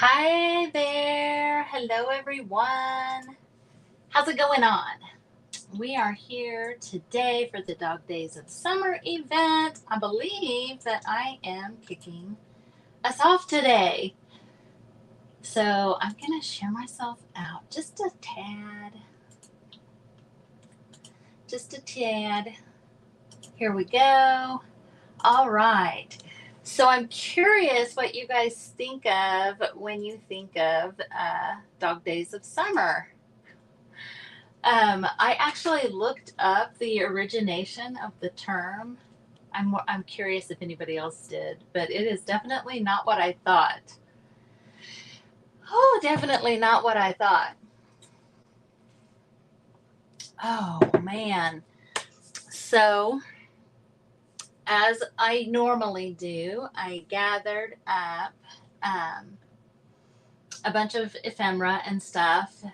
Hi there. Hello, everyone. How's it going on? We are here today for the Dog Days of Summer event. I believe that I am kicking us off today. So I'm going to share myself out just a tad. Just a tad. Here we go. All right. So I'm curious what you guys think of when you think of Dog Days of Summer. I actually looked up the origination of the term. I'm curious if anybody else did, but it is definitely not what I thought. Oh, definitely not what I thought. Oh, man. So, as I normally do, I gathered up a bunch of ephemera and stuff.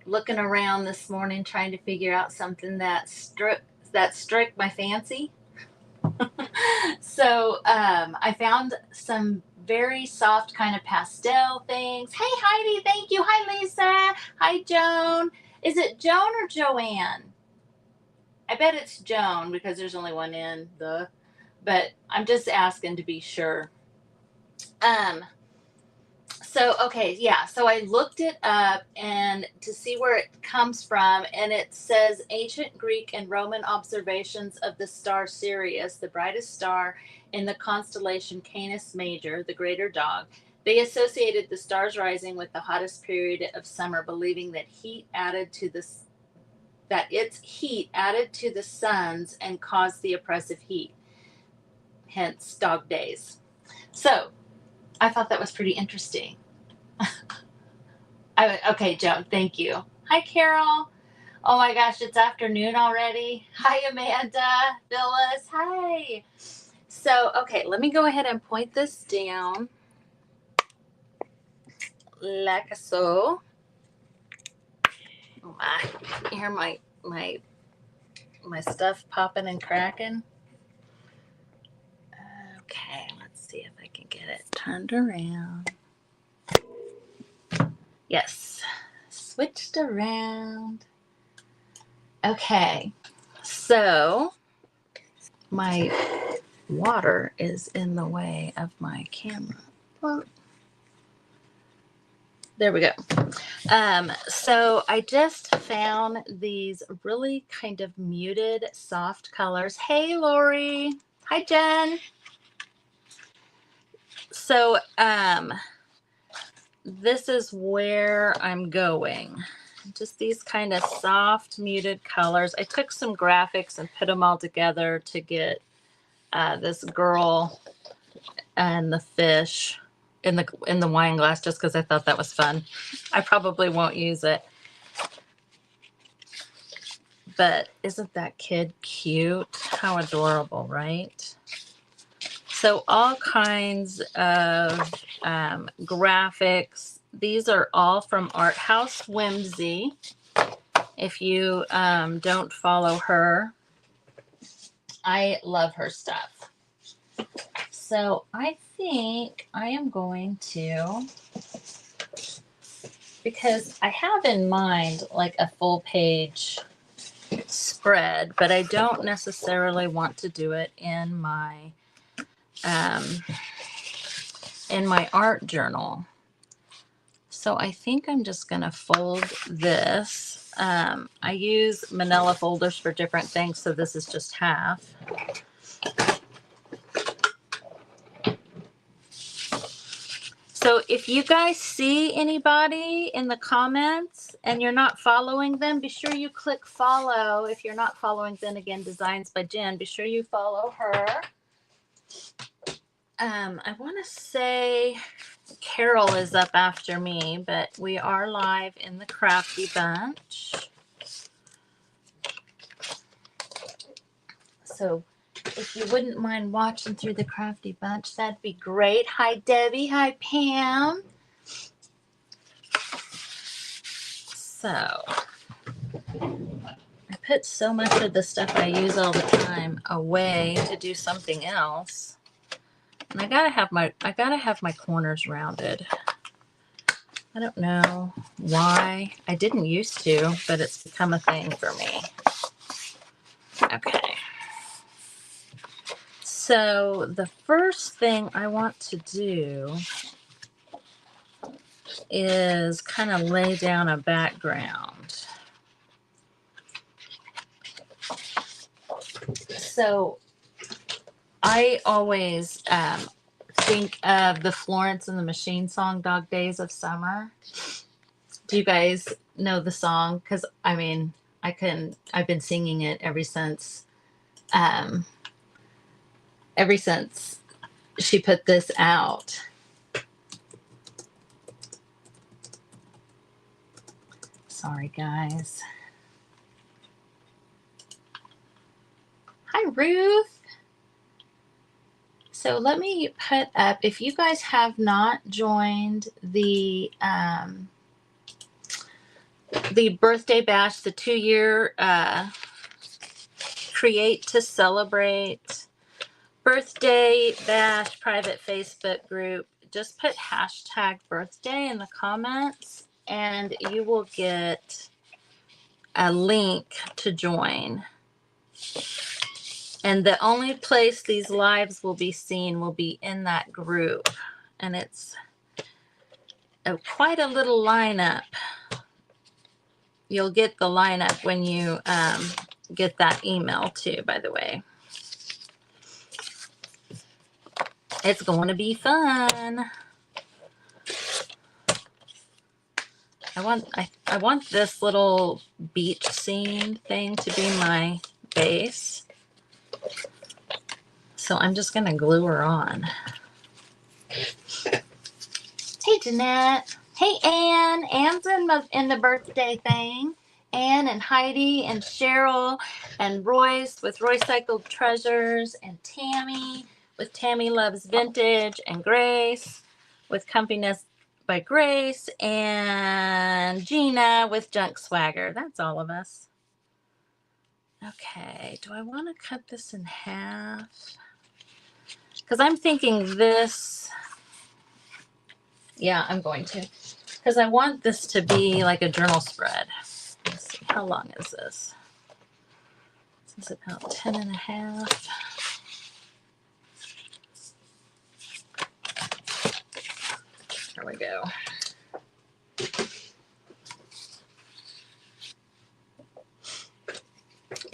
Looking around this morning trying to figure out something that struck my fancy. So I found some very soft kind of pastel things. Hey Heidi, thank you. Hi Lisa. Hi Joan. Is it Joan or Joanne? I bet it's Joan because there's only one in the, but I'm just asking to be sure. So I looked it up and to see where it comes from, and it says ancient Greek and Roman observations of the star Sirius, the brightest star in the constellation Canis Major, the greater dog. They associated the star's rising with the hottest period of summer, believing that its heat added to the sun's and caused the oppressive heat, hence dog days. So I thought that was pretty interesting. Okay, Joan, thank you. Hi, Carol. Oh my gosh, it's afternoon already. Hi, Amanda, Phyllis. Hi. So, okay, let me go ahead and point this down like so. Oh my, you hear my stuff popping and cracking. Okay, let's see if I can get it turned around. Yes, switched around. Okay, so my water is in the way of my camera. Well, there we go. So I just found these really kind of muted, soft colors. Hey, Lori. Hi, Jen. So this is where I'm going. Just these kind of soft, muted colors. I took some graphics and put them all together to get this girl and the fish in the wine glass, just because I thought that was fun. I probably won't use it. But isn't that kid cute? How adorable, right? So all kinds of graphics. These are all from Art House Whimsy. If you don't follow her, I love her stuff. So I think I am going to, because I have in mind like a full page spread, but I don't necessarily want to do it in my art journal. So I think I'm just going to fold this. I use manila folders for different things, so this is just half. So if you guys see anybody in the comments and you're not following them, be sure you click follow. If you're not following Then Again Designs by Jen, be sure you follow her. I want to say Carol is up after me, but we are live in the Crafty Bunch. So if you wouldn't mind watching through the Crafty Bunch, that'd be great. Hi, Debbie. Hi, Pam. So I put so much of the stuff I use all the time away to do something else. And I gotta have my corners rounded. I don't know why. I didn't used to, but it's become a thing for me. Okay. So the first thing I want to do is kind of lay down a background. So I always think of the Florence and the Machine song, Dog Days of Summer. Do you guys know the song? Because I mean, I've been singing it ever since she put this out. Sorry, guys. Hi, Ruth. So let me put up, if you guys have not joined the birthday bash, the 2-year Create to Celebrate birthday bash private Facebook group, just put hashtag birthday in the comments and you will get a link to join. And the only place these lives will be seen will be in that group. And it's quite a little lineup. You'll get the lineup when you get that email too, by the way. It's going to be fun. I want this little beach scene thing to be my base. So I'm just going to glue her on. Hey, Jeanette. Hey, Anne. Anne's in the birthday thing. Anne and Heidi and Cheryl and Royce with Roycycled Treasures and Tammy with Tammy Loves Vintage and Grace with Comfiness by Grace and Gina with Junk Swagger. That's all of us. Okay, do I want to cut this in half? Because I'm thinking this, yeah, I'm going to. Because I want this to be like a journal spread. Let's see, how long is this? This is about 10 and a half. There we go.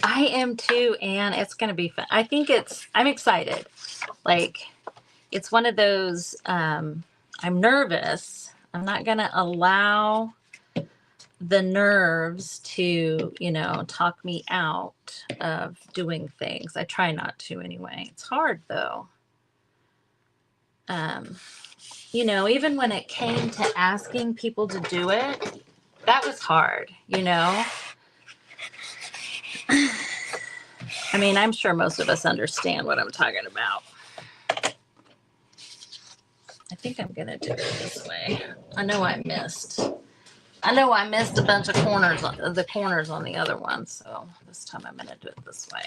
I am too, Anne. It's going to be fun. I'm excited. Like, it's one of those, I'm nervous. I'm not going to allow the nerves to, talk me out of doing things. I try not to anyway. It's hard though. Even when it came to asking people to do it, that was hard, I mean, I'm sure most of us understand what I'm talking about. I think I'm going to do it this way. I know I missed a bunch of corners on the other one. So this time I'm going to do it this way.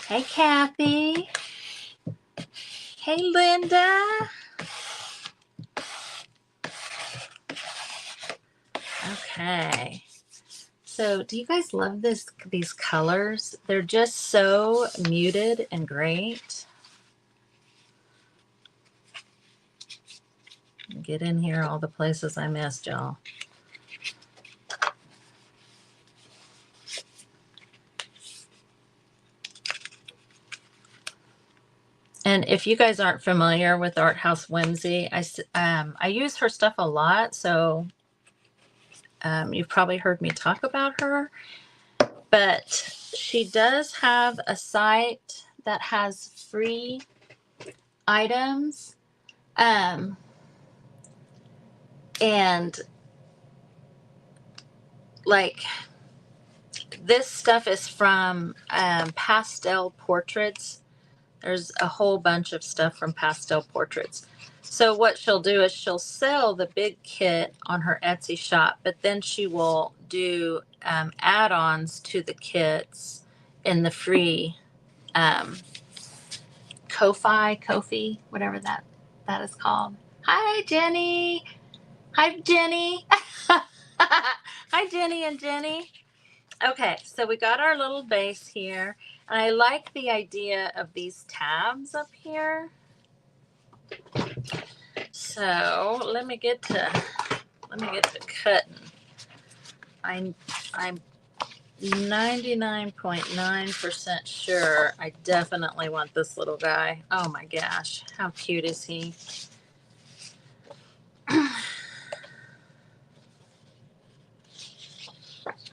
Hey, Kathy. Hey, Linda. Okay. So do you guys love these colors? They're just so muted and great. Get in here all the places I missed, y'all. And if you guys aren't familiar with Art House Whimsy, I use her stuff a lot, so you've probably heard me talk about her. But she does have a site that has free items. And like this stuff is from Pastel Portraits. There's a whole bunch of stuff from Pastel Portraits. So what she'll do is she'll sell the big kit on her Etsy shop, but then she will do add-ons to the kits in the free Ko-fi, whatever that is called. Hi, Jenny. Hi, Jenny. Hi, Jenny and Jenny. Okay, so we got our little base here. And I like the idea of these tabs up here. So let me get to cutting. I'm 99.9% sure I definitely want this little guy. Oh my gosh, how cute is he?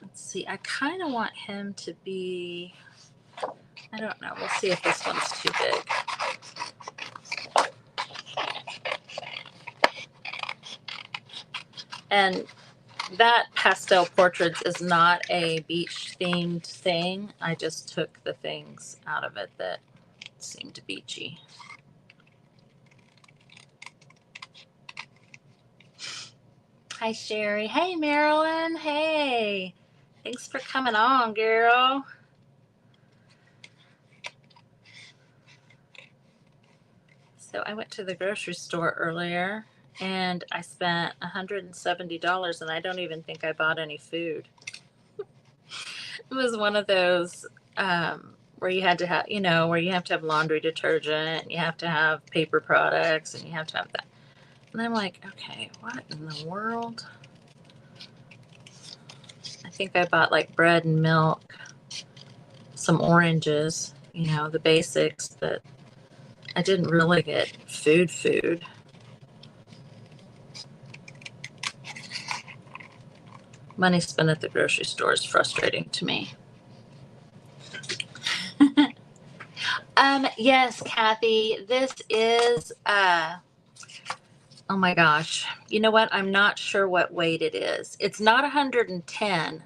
Let's see, I kind of want him to be, I don't know, we'll see if this one's too big. And that Pastel Portraits is not a beach themed thing. I just took the things out of it that seemed beachy. Hi, Sherry. Hey, Marilyn. Hey. Thanks for coming on, girl. So I went to the grocery store earlier and I spent $170 and I don't even think I bought any food. It was one of those where you had to have, where you have to have laundry detergent, and you have to have paper products, and you have to have that. And I'm like, okay, what in the world? I think I bought like bread and milk, some oranges, the basics, but I didn't really get food. Money spent at the grocery store is frustrating to me. Yes, Kathy, this is, oh my gosh. You know what? I'm not sure what weight it is. It's not 110.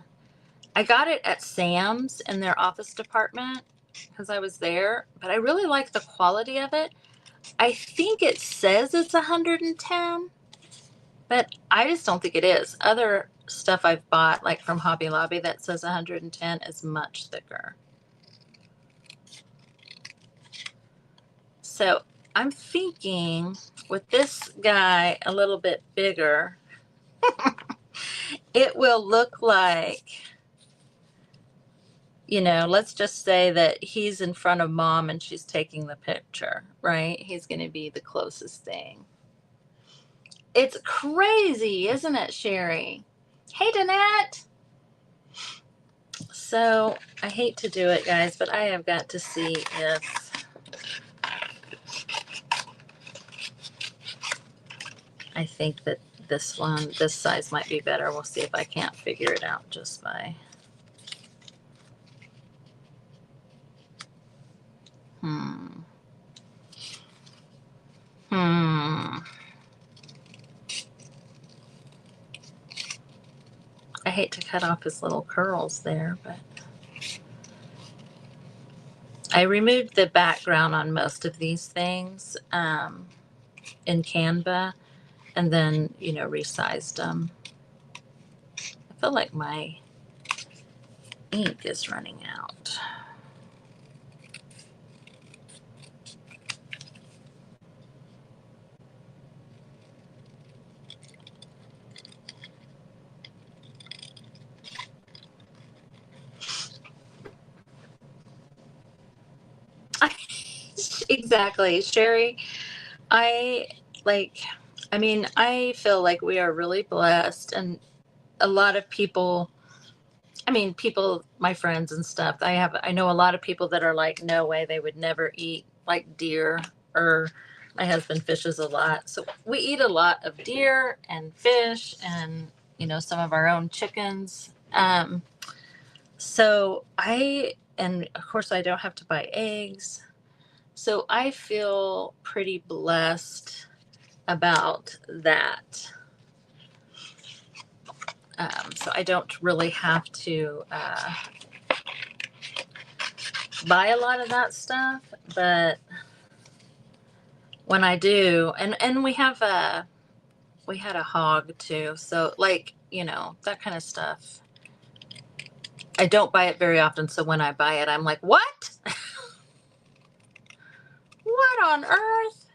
I got it at Sam's in their office department because I was there, but I really like the quality of it. I think it says it's 110, but I just don't think it is. Other stuff I've bought, like from Hobby Lobby, that says 110 is much thicker. So I'm thinking with this guy a little bit bigger, it will look like, let's just say that he's in front of mom and she's taking the picture, right? He's going to be the closest thing. It's crazy, isn't it, Sherry? Hey, Danette. So I hate to do it, guys, but I have got to see if I think that this size might be better. We'll see if I can't figure it out just by. I hate to cut off his little curls there, but I removed the background on most of these things in Canva and then, resized them. I feel like my ink is running out. Exactly, Sherry. I feel like we are really blessed, and a lot of people, my friends and stuff, I know a lot of people that are like, no way, they would never eat like deer, or my husband fishes a lot. So we eat a lot of deer and fish and, some of our own chickens. And of course I don't have to buy eggs. So I feel pretty blessed about that. So I don't really have to buy a lot of that stuff, but when I do, and we had a hog too, so like, that kind of stuff. I don't buy it very often, so when I buy it, I'm like, what? What on earth?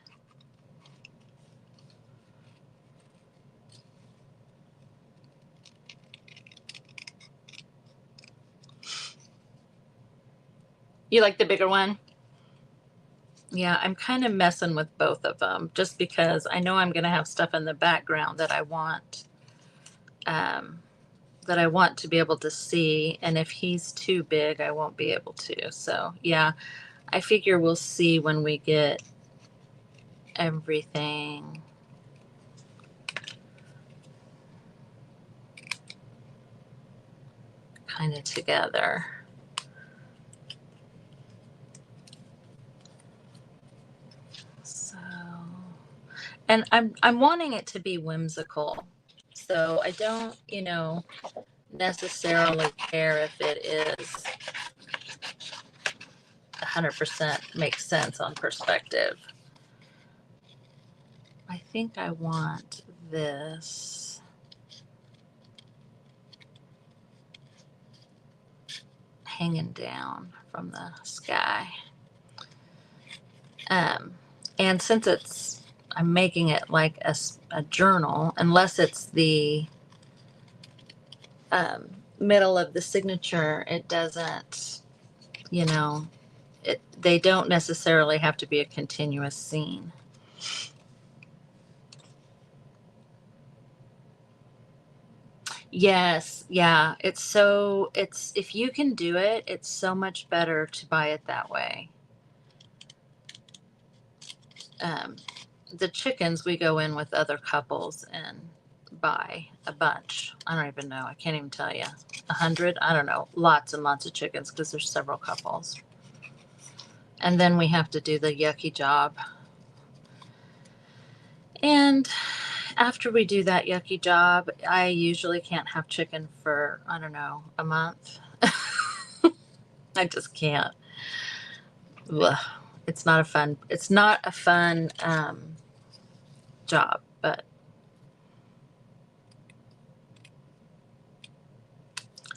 You like the bigger one? Yeah, I'm kind of messing with both of them just because I know I'm going to have stuff in the background that I want to be able to see, and if he's too big, I won't be able to. So, yeah, I figure we'll see when we get everything kind of together. So, and I'm wanting it to be whimsical. So I don't, necessarily care if it is 100% makes sense on perspective. I think I want this hanging down from the sky. And since I'm making it like a journal, unless it's the middle of the signature, it doesn't, they don't necessarily have to be a continuous scene. Yes, yeah. It's if you can do it, it's so much better to buy it that way. The chickens, we go in with other couples and buy a bunch. I don't even know. I can't even tell you. 100? I don't know. Lots and lots of chickens because there's several couples. And then we have to do the yucky job. And after we do that yucky job, I usually can't have chicken for, I don't know, a month. I just can't. Ugh. It's not a fun job, but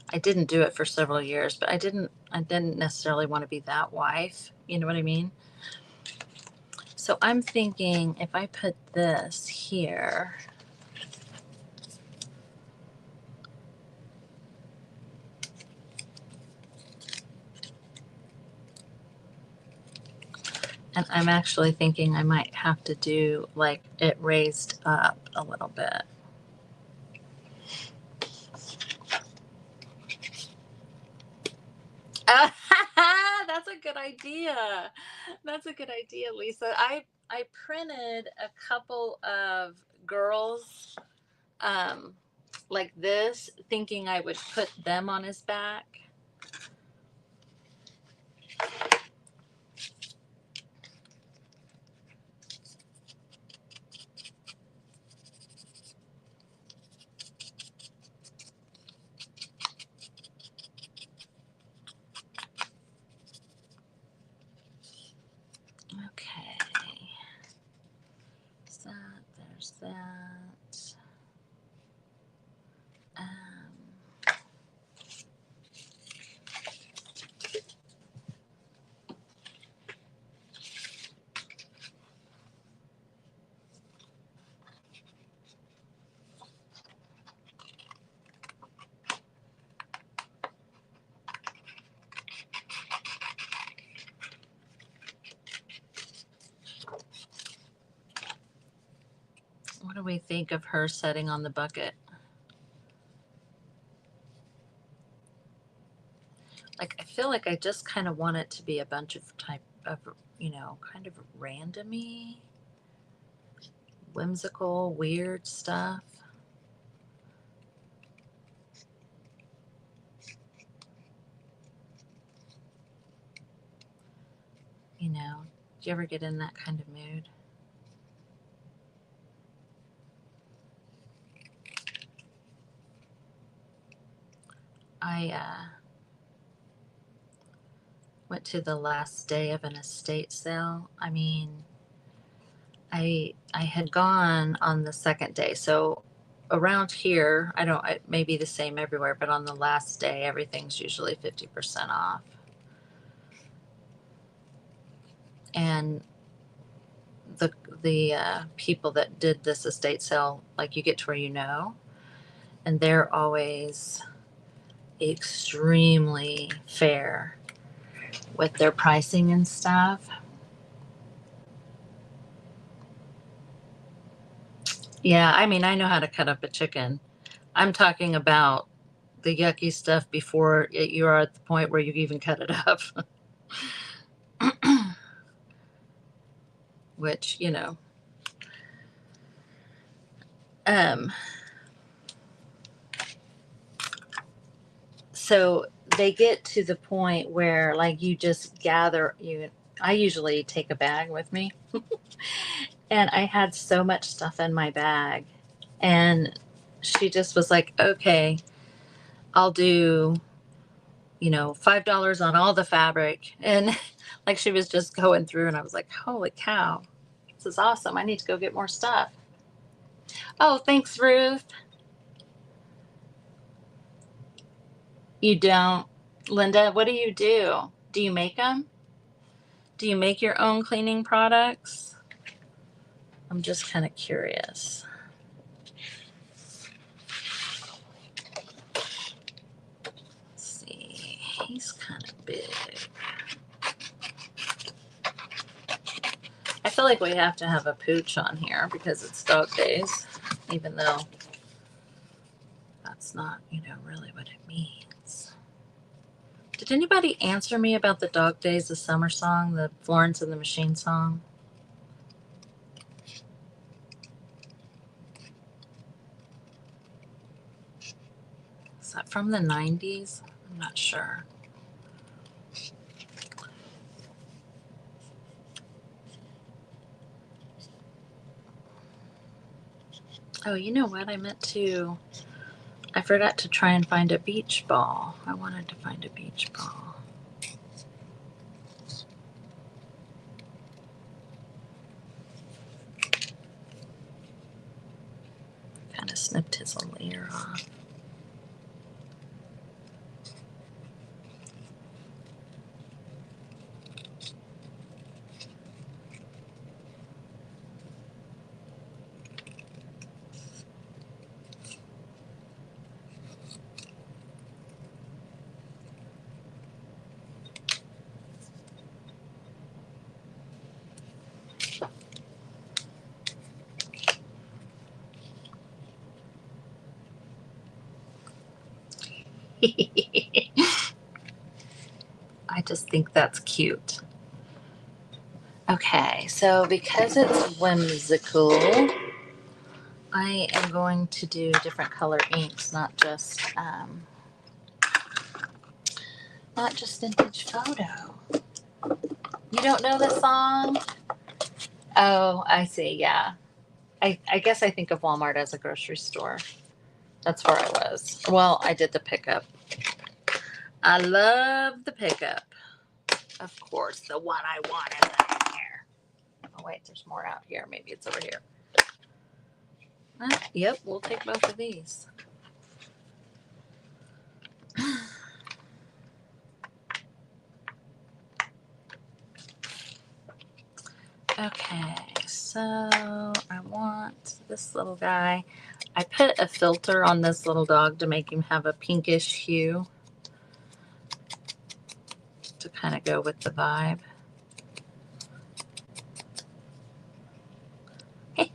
I didn't do it for several years, but I didn't necessarily want to be that wife. You know what I mean? So I'm thinking if I put this here, and I'm actually thinking I might have to do like it raised up a little bit. That's a good idea. That's a good idea, Lisa. I printed a couple of girls like this, thinking I would put them on his back. Okay. So there's that. What do we think of her setting on the bucket? Like, I feel like I just kind of want it to be a bunch of type of, kind of randomy, whimsical, weird stuff. Do you ever get in that kind of mood? I went to the last day of an estate sale. I mean, I had gone on the second day. So around here, it may be the same everywhere, but on the last day, everything's usually 50% off. And the people that did this estate sale, like, you get to where you know, and they're always extremely fair with their pricing and stuff. Yeah, I mean, I know how to cut up a chicken. I'm talking about the yucky stuff before you are at the point where you even cut it up. Which, you know. So they get to the point where, like, you just gather, I usually take a bag with me. And I had so much stuff in my bag. And she just was like, okay, I'll do, $5 on all the fabric. And like, she was just going through, and I was like, holy cow, this is awesome. I need to go get more stuff. Oh, thanks, Ruth. You don't? Linda, what do you do? Do you make them? Do you make your own cleaning products? I'm just kind of curious. Let's see. He's kind of big. I feel like we have to have a pooch on here because it's dog days, even though that's not, really what it means. Did anybody answer me about the Dog Days of Summer song, the Florence and the Machine song? Is that from the 90s? I'm not sure. Oh, you know what? I forgot to try and find a beach ball. I wanted to find a beach ball. Kind of snipped his little ear off. I just think that's cute. Okay, so because it's whimsical, I am going to do different color inks, not just vintage photo. You don't know the song? Oh, I see. Yeah. I guess I think of Walmart as a grocery store. That's where I was. Well, I did the pickup. I love the pickup. Of course, the one I want is in here. Oh, wait, there's more out here. Maybe it's over here. Yep, we'll take both of these. Okay, so I want this little guy. I put a filter on this little dog to make him have a pinkish hue to kind of go with the vibe. I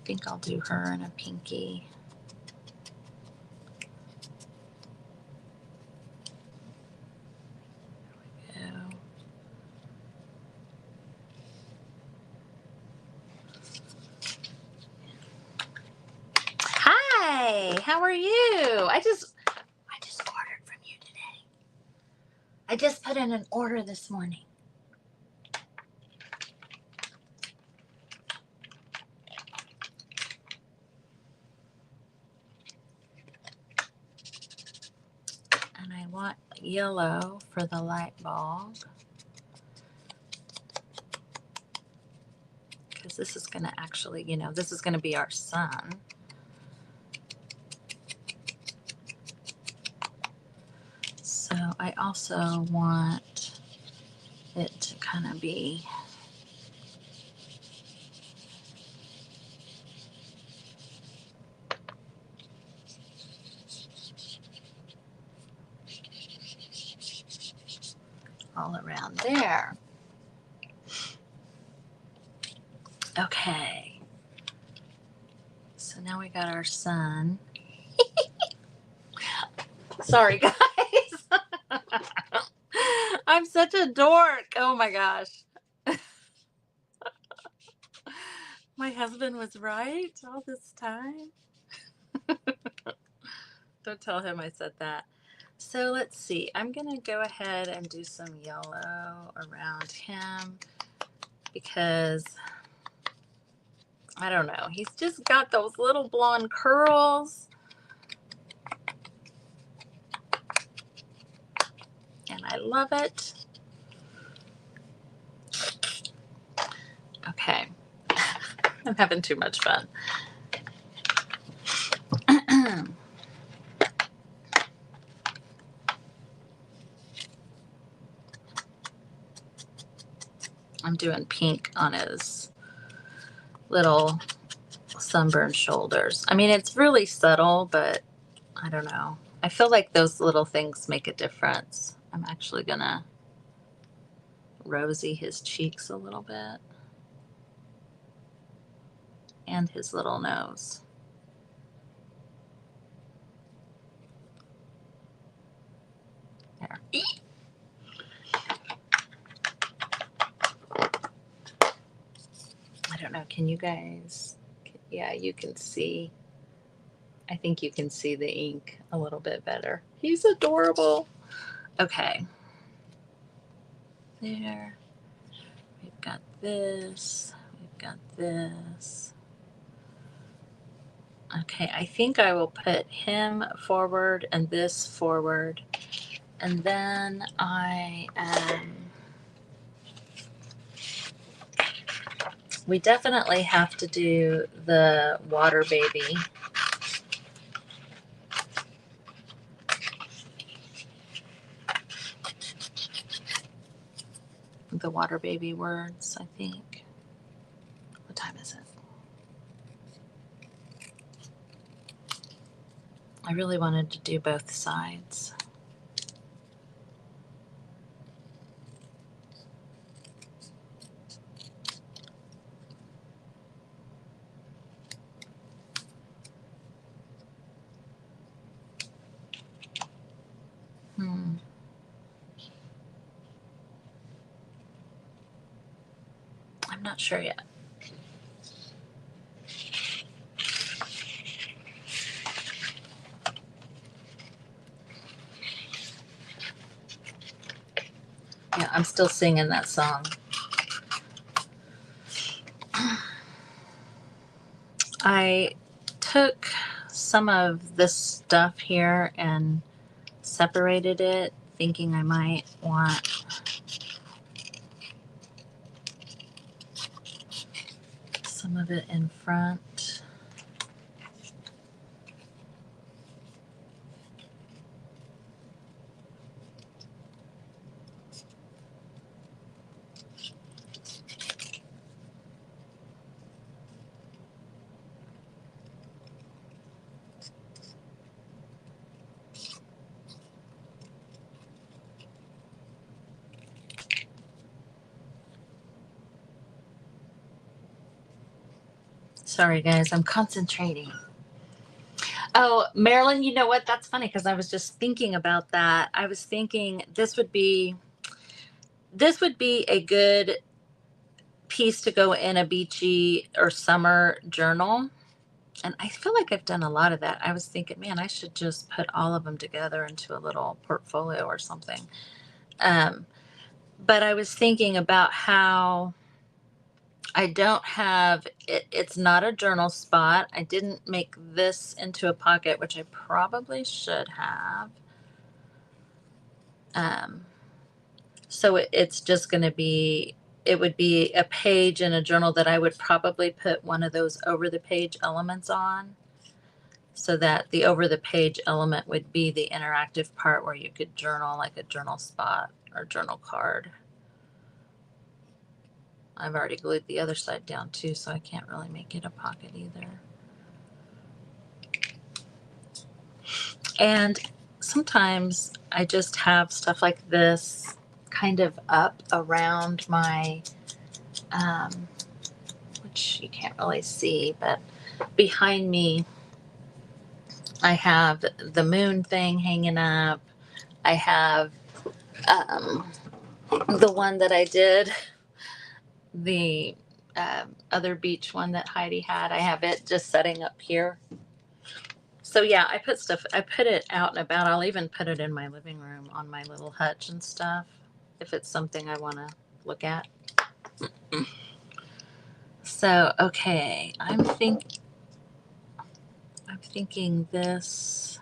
think I'll do her in a pinky. There we go. Hi, how are you? I just ordered from you today. I just put in an order this morning. yellow for the light bulb, because this is going to actually, you know, this is going to be our sun. So I also want it to kind of be all around there. Okay. So now we got our sun. Sorry, guys. I'm such a dork. Oh my gosh. My husband was right all this time. Don't tell him I said that. So let's see. I'm going to go ahead and do some yellow around him because I don't know. He's just got those little blonde curls. And I love it. Okay. I'm having too much fun. I'm doing pink on his little sunburned shoulders. I mean, it's really subtle, but I don't know. I feel like those little things make a difference. I'm actually gonna rosy his cheeks a little bit and his little nose. There. I don't know. Can you guys? Yeah, you can see. I think you can see the ink a little bit better. He's adorable. Okay. There. We've got this. We've got this. Okay, I think I will put him forward and this forward. And then we definitely have to do the water baby. The water baby words, I think. What time is it? I really wanted to do both sides. I'm not sure yet. Yeah, I'm still singing that song. I took some of this stuff here and separated it, thinking I might want some of it in front. Sorry, guys, I'm concentrating. Oh, Marilyn, you know what? That's funny because I was just thinking about that. I was thinking this would be a good piece to go in a beachy or summer journal. And I feel like I've done a lot of that. I was thinking, man, I should just put all of them together into a little portfolio or something. But I was thinking about how I don't have it. It's not a journal spot. I didn't make this into a pocket, which I probably should have. So it's just going to be, it would be a page in a journal that I would probably put one of those over the page elements on, so that the over the page element would be the interactive part where you could journal, like a journal spot or journal card. I've already glued the other side down too, so I can't really make it a pocket either. And sometimes I just have stuff like this kind of up around my, which you can't really see, but behind me, I have the moon thing hanging up. I have the one that I did, the other beach one that Heidi had. I have it just setting up here. So yeah, I put stuff, I put it out and about. I'll even put it in my living room on my little hutch and stuff, if it's something I want to look at. So, okay, I'm thinking this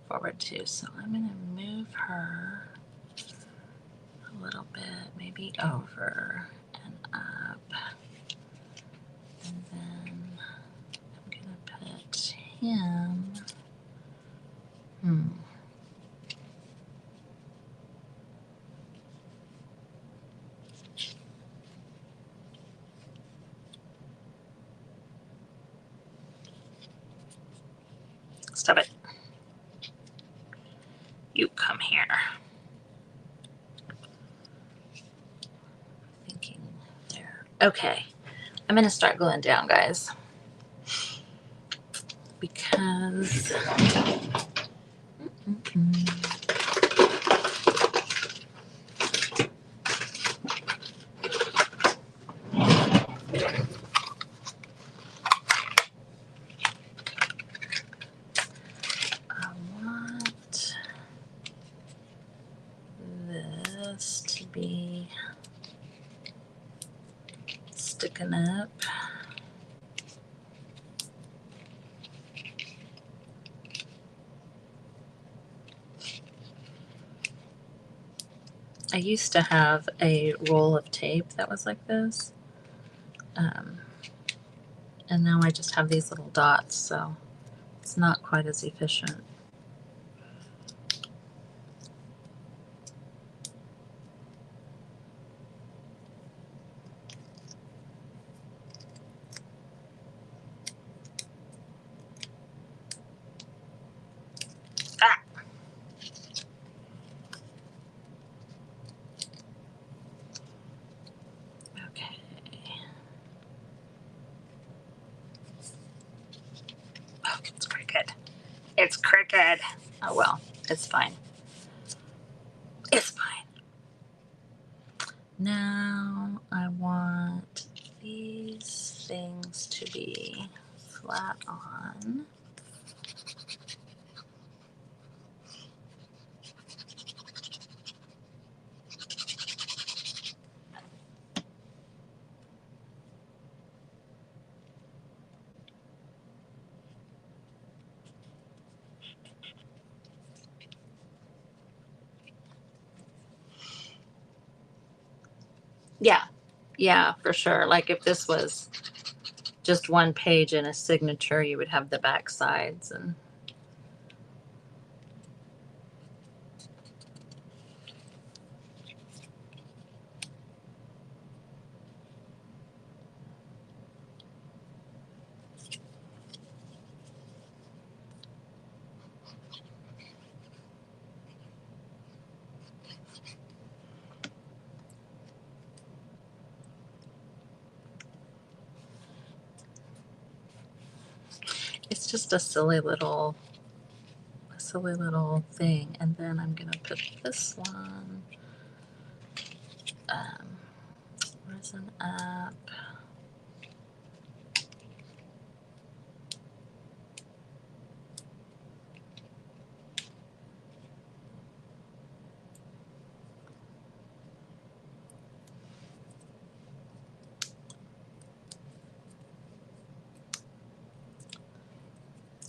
forward too. So I'm going to move her a little bit, maybe over and up. And then I'm going to put him. Stop it. You come here. Thinking there. Okay. I'm going to start gluing down, guys. Because I want this to be sticking up. I used to have a roll of tape that was like this. And now I just have these little dots, so it's not quite as efficient. Okay. Oh, it's crooked. It's crooked. Oh well, it's fine. It's fine. Now I want these things to be flat on. Yeah, for sure. Like if this was just one page and a signature, you would have the back sides and it's just a silly little thing. And then I'm gonna put this one risen up.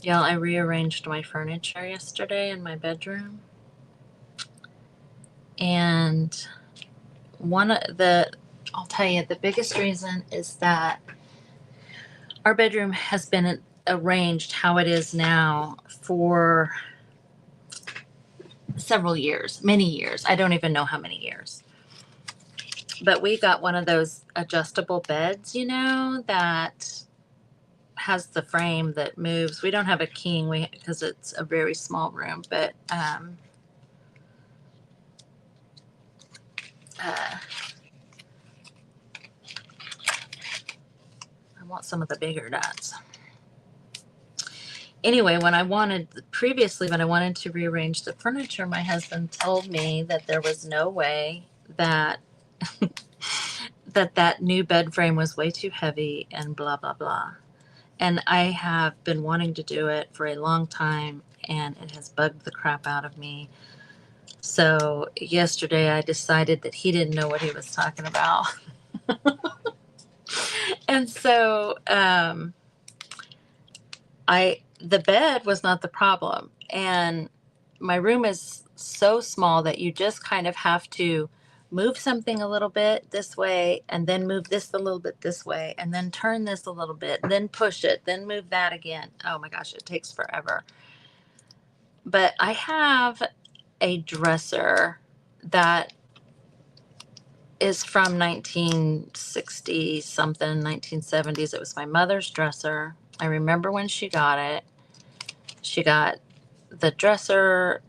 Yeah, I rearranged my furniture yesterday in my bedroom. And I'll tell you, the biggest reason is that our bedroom has been arranged how it is now for several years, many years. I don't even know how many years. But we got one of those adjustable beds, that has the frame that moves. We don't have a king because it's a very small room, but I want some of the bigger nuts. Anyway, when I wanted to rearrange the furniture, my husband told me that there was no way that that new bed frame was way too heavy and blah, blah, blah. And I have been wanting to do it for a long time, and it has bugged the crap out of me. So yesterday I decided that he didn't know what he was talking about. And so the bed was not the problem. And my room is so small that you just kind of have to move something a little bit this way, and then move this a little bit this way, and then turn this a little bit, then push it, then move that again. Oh my gosh, it takes forever. But I have a dresser that is from 1960 something, 1970s. It was my mother's dresser. I remember when she got it. She got the dresser,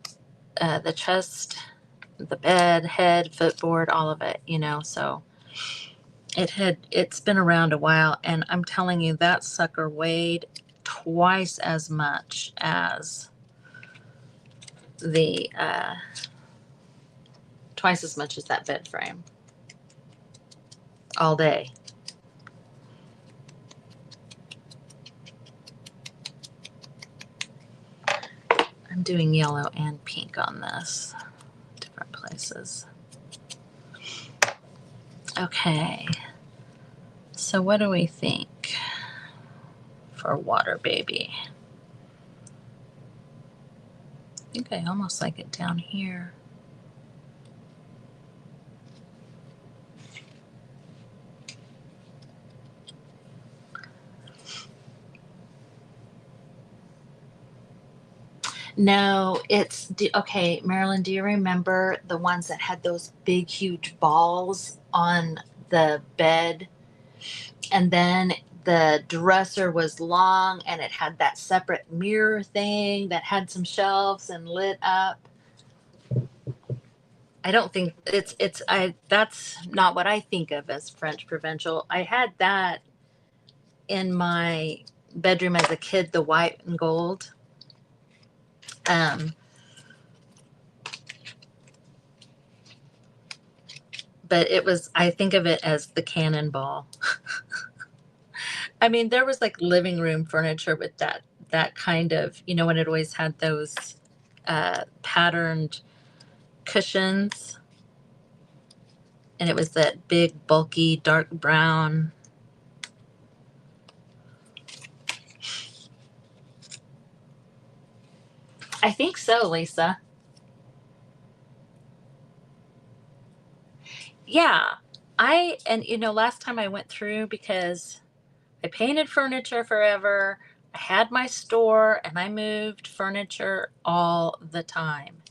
the chest, the bed, head, footboard, all of it, so it's been around a while, and I'm telling you, that sucker weighed twice as much as that bed frame all day. I'm doing yellow and pink on this, different places. Okay, so what do we think for Water Baby? I think I almost like it down here. No, okay, Marilyn, do you remember the ones that had those big, huge balls on the bed? And then the dresser was long, and it had that separate mirror thing that had some shelves and lit up. I don't think that's not what I think of as French provincial. I had that in my bedroom as a kid, the white and gold. But I think of it as the cannonball. I mean, there was like living room furniture with that kind of, when it always had those patterned cushions, and it was that big, bulky, dark brown. I think so, Lisa. Yeah. Last time I went through, because I painted furniture forever, I had my store, and I moved furniture all the time.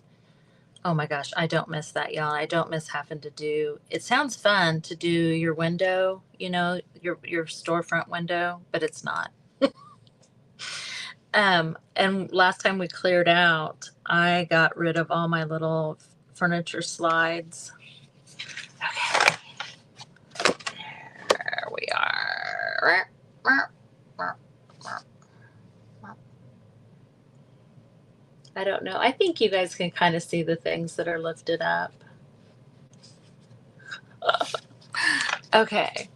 Oh my gosh, I don't miss that, y'all. I don't miss having to do. It sounds fun to do your window, your storefront window, but it's not. And last time we cleared out, I got rid of all my little furniture slides. Okay. There we are. I don't know. I think you guys can kind of see the things that are lifted up. Okay.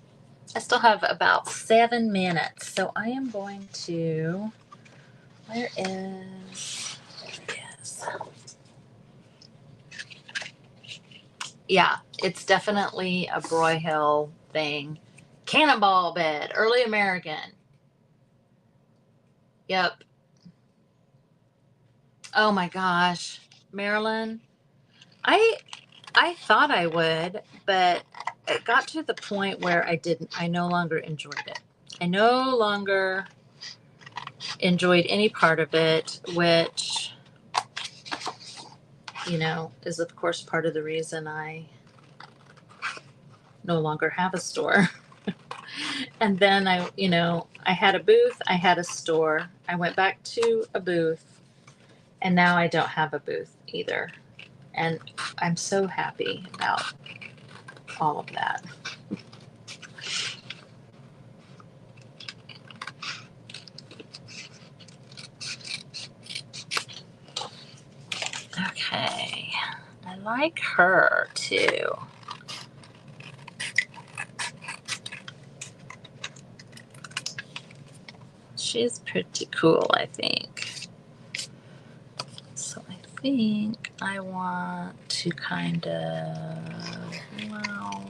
I still have about 7 minutes, so I am going to. There it is. Yeah, it's definitely a Broyhill thing. Cannonball bed, early American. Yep. Oh my gosh, Marilyn, I I thought I would, but it got to the point where I no longer enjoyed it. I no longer enjoyed any part of it, which, is of course part of the reason I no longer have a store. And then I had a booth, I had a store, I went back to a booth, and now I don't have a booth either. And I'm so happy about all of that. Okay. I like her too. She's pretty cool, I think. So I think I want to kind of, well,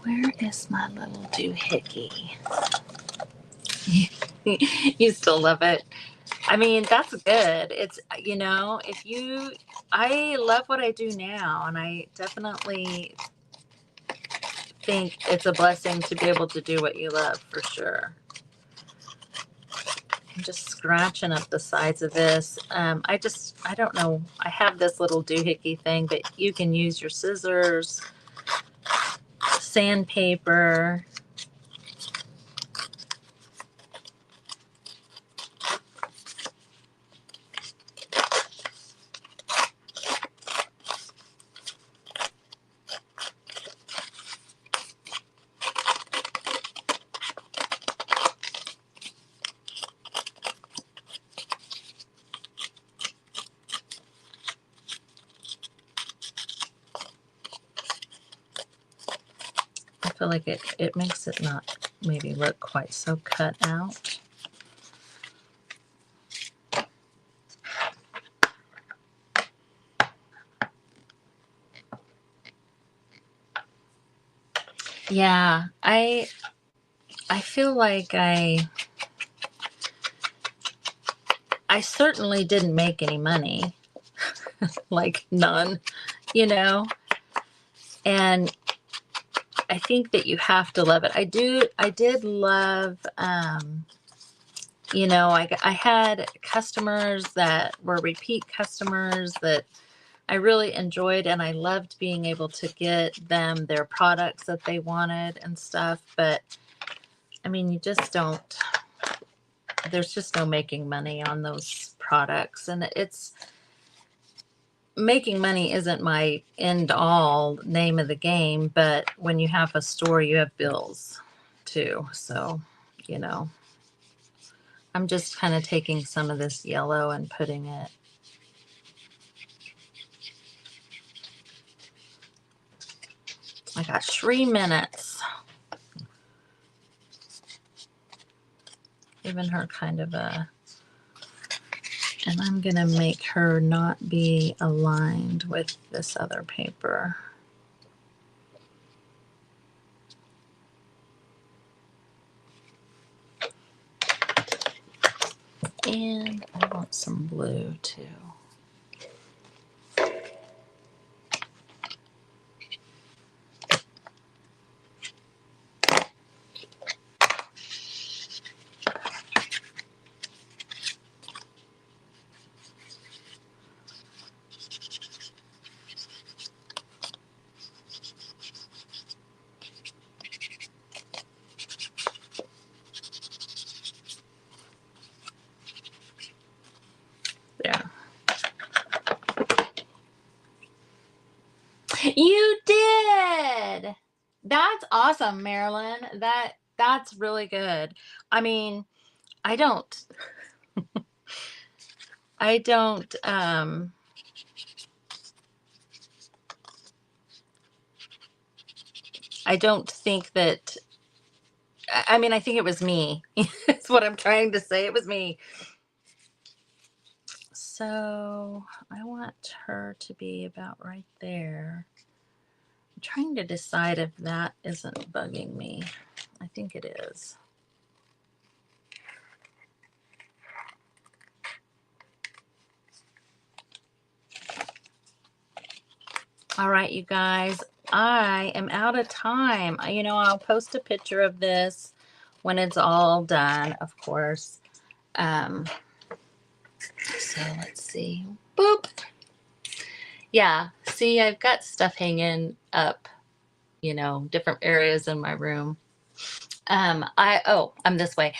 where is my little doohickey? You still love it. I mean, that's good. It's, I love what I do now, and I definitely think it's a blessing to be able to do what you love, for sure. I'm just scratching up the sides of this. I don't know. I have this little doohickey thing, but you can use your scissors, sandpaper. I feel like it makes it not maybe look quite so cut out. Yeah, I feel like I certainly didn't make any money, like none, you know, and I think that you have to love it. I did love, I had customers that were repeat customers that I really enjoyed, and I loved being able to get them their products that they wanted and stuff. But I mean, there's just no making money on those products. And making money isn't my end all name of the game, but when you have a store, you have bills too. So, I'm just kind of taking some of this yellow and putting it. I got 3 minutes. Giving her kind of and I'm going to make her not be aligned with this other paper. And I want some blue too. There. You did. That's awesome, Marilyn. That's really good. I mean, I don't I don't I don't think that I mean, I think it was me. That's what I'm trying to say. It was me. So I want her to be about right there. I'm trying to decide if that isn't bugging me. I think it is. All right, you guys, I am out of time. I'll post a picture of this when it's all done, of course. So let's see. Boop. Yeah, see, I've got stuff hanging up, different areas in my room. I'm this way.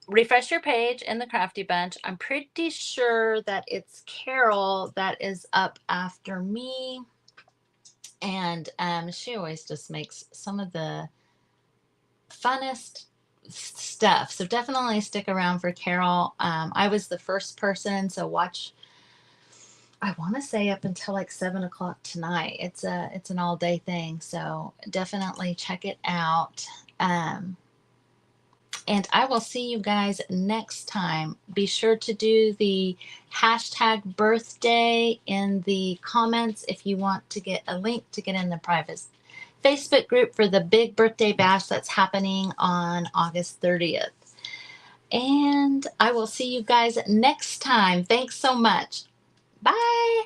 Refresh your page in the Crafty Bunch. I'm pretty sure that it's Carol that is up after me. And she always just makes some of the funnest stuff. So definitely stick around for Carol. I was the first person, so watch. I want to say up until like 7 o'clock tonight. It's an all day thing, so definitely check it out. And I will see you guys next time. Be sure to do the hashtag birthday in the comments if you want to get a link to get in the private Facebook group for the big birthday bash that's happening on August 30th. And I will see you guys next time. Thanks so much. Bye.